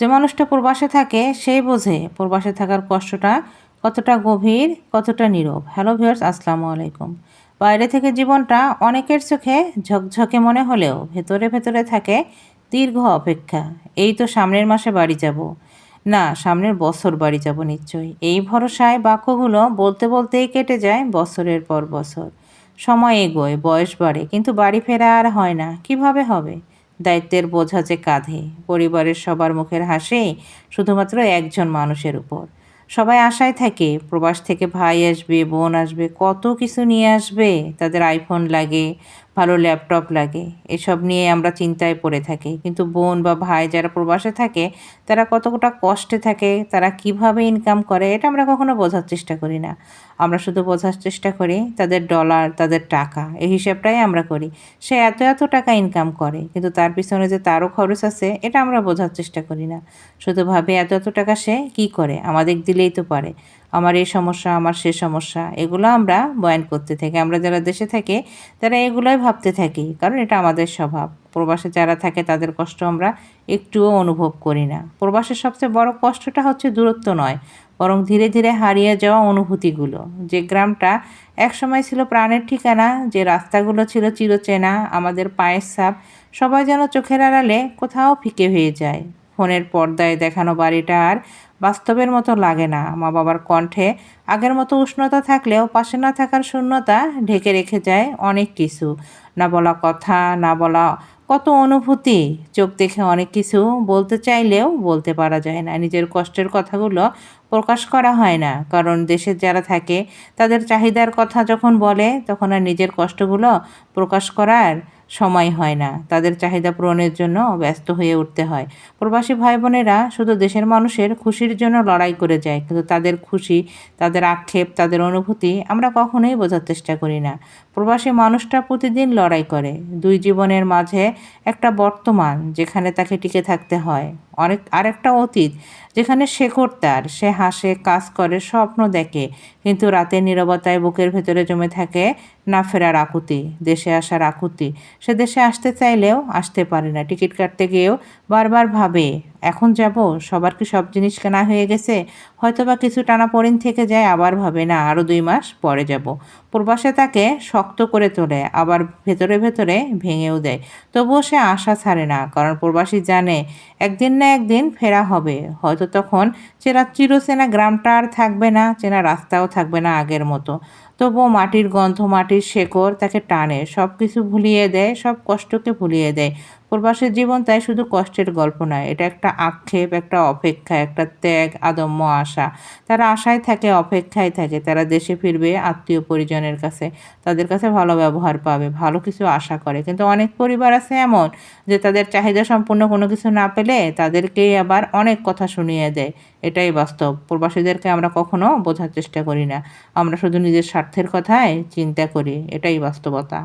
যে মানুষটা প্রবাসে থাকে সেই বোঝে প্রবাসে থাকার কষ্টটা কতটা গভীর, কতটা নীরব। হ্যালো ভিউয়ার্স, আসসালামু আলাইকুম। বাইরে থেকে জীবনটা অনেকের চোখে ঝকঝকে মনে হলেও ভেতরে ভেতরে থাকে দীর্ঘ অপেক্ষা। এই তো সামনের মাসে বাড়ি যাব, না সামনের বছর বাড়ি যাব নিশ্চয়ই, এই ভরসায় বাক্যগুলো বলতে বলতেই কেটে যায় বছরের পর বছর। সময় এগোয়, বয়স বাড়ে, কিন্তু বাড়ি ফেরা আর হয় না। কিভাবে হবে? দায়িত্বের বোঝা যে কাঁধে, পরিবারের সবার মুখের হাসি শুধুমাত্র একজন মানুষের উপর। সবাই আশায় থাকে প্রবাস থেকে ভাই আসবে, বোন আসবে, কত কিছু নিয়ে আসবে। তাদের আইফোন লাগে, ভালো ল্যাপটপ লাগে, এসব নিয়ে আমরা চিন্তায় পড়ে থাকি। কিন্তু বোন বা ভাই যারা প্রবাসে থাকে তারা কতটা কষ্টে থাকে, তারা কিভাবে ইনকাম করে, এটা আমরা কখনো বোঝার চেষ্টা করি না। আমরা শুধু বোঝার চেষ্টা করি তাদের ডলার, তাদের টাকা, এই হিসাবটাই আমরা করি। সে এত এত টাকা ইনকাম করে, কিন্তু তার পিছনে যে তারও খরচ আছে এটা আমরা বোঝার চেষ্টা করি না। শুধু ভাবে এত এত টাকা সে কী করে, আমাদের দিলেই তো পারে। আমার এই সমস্যা, আমার সে সমস্যা, এগুলো আমরা বয়ান করতে থাকি। আমরা যারা দেশে থাকি তারা এগুলোই ভাবতে থাকি, কারণ এটা আমাদের স্বভাব। প্রবাসে যারা থাকে তাদের কষ্ট আমরা একটুও অনুভব করি না। প্রবাসের সবচেয়ে বড় কষ্টটা হচ্ছে দূরত্ব নয়, বরং ধীরে ধীরে হারিয়ে যাওয়া অনুভূতিগুলো। যে গ্রামটা একসময় ছিল প্রাণের ঠিকানা, যে রাস্তাগুলো ছিল চিরচেনা, আমাদের পায়ের ছাপ সবাই যেন চোখের আড়ালে কোথাও ফিকে হয়ে যায়। ফোনের পর্দায় দেখানো বাড়িটা আর বাস্তবের মতো লাগে না। মা বাবার কণ্ঠে আগের মতো উষ্ণতা থাকলেও পাশে না থাকার শূন্যতা ঢেকে রেখে যায় অনেক কিছু। না বলা কথা, না বলা কত অনুভূতি, চোখ দেখে অনেক কিছু বলতে চাইলেও বলতে পারা যায় না। নিজের কষ্টের কথাগুলো প্রকাশ করা হয় না, কারণ দেশের যারা থাকে তাদের চাহিদার কথা যখন বলে তখন আর নিজের কষ্টগুলো প্রকাশ করার সময় হয় না। তাদের চাহিদা পূরণের জন্য ব্যস্ত হয়ে উঠতে হয়। প্রবাসী ভাই বোনেরা শুধু দেশের মানুষের খুশির জন্য লড়াই করে যায়, কিন্তু তাদের খুশি, তাদের আক্ষেপ, তাদের অনুভূতি আমরা কখনোই বোঝার চেষ্টা করি না। প্রবাসী মানুষটা প্রতিদিন লড়াই করে দুই জীবনের মাঝে, একটা বর্তমান যেখানে তাকে টিকে থাকতে হয়, আরেকটা অতীত যেখানে শেকড় তার, সে হাসে, কাজ করে, স্বপ্ন দেখে, কিন্তু রাতের নীরবতায় বুকের ভেতরে জমে থাকে না ফেরার আকুতি, দেশে আসার আকুতি। সে দেশে আসতে চাইলেও আসতে পারে না। টিকিট কাটতে গিয়েও বারবার ভাবে, এখন যাব, সবার কি সব জিনিস কেনা হয়ে গেছে? হয়তো বা কিছু টানাপোড়েন থেকে যায়, আবার ভাবে না আরও 2 মাস পরে যাব। প্রবাসে তাকে শক্ত করে তোলে, আবার ভেতরে ভেতরে ভেঙেও দেয়। তবুও সে আশা ছাড়ে না, কারণ প্রবাসী জানে একদিন না একদিন ফেরা হবে। হয়তো তখন চিরচেনা গ্রামটা আর থাকবে না, চেনা রাস্তাও থাকবে না আগের মতো। তবুও মাটির গন্ধ, মাটির শেকড় তাকে টানে, সব কিছু ভুলিয়ে দেয়, সব কষ্টকে ভুলিয়ে দেয়। প্রবাসের জীবন তাই শুধু কষ্টের গল্প নয়, এটা একটা আক্ষেপ, একটা অপেক্ষা, একটা ত্যাগ, আদম্য আশা। তারা আশায় থাকে, অপেক্ষায় থাকে, তারা দেশে ফিরবে আত্মীয় পরিজনের কাছে, তাদের কাছে ভালো ব্যবহার পাবে, ভালো কিছু আশা করে। কিন্তু অনেক পরিবার আছে এমন যে তাদের চাহিদা সম্পূর্ণ কোনো কিছু না পেলে তাদেরকেই আবার অনেক কথা শুনিয়ে দেয়। এটাই বাস্তব। প্রবাসীদেরকে আমরা কখনো বোঝার চেষ্টা করি না, আমরা শুধু নিজের স্বার্থের কথাই চিন্তা করি। এটাই বাস্তবতা।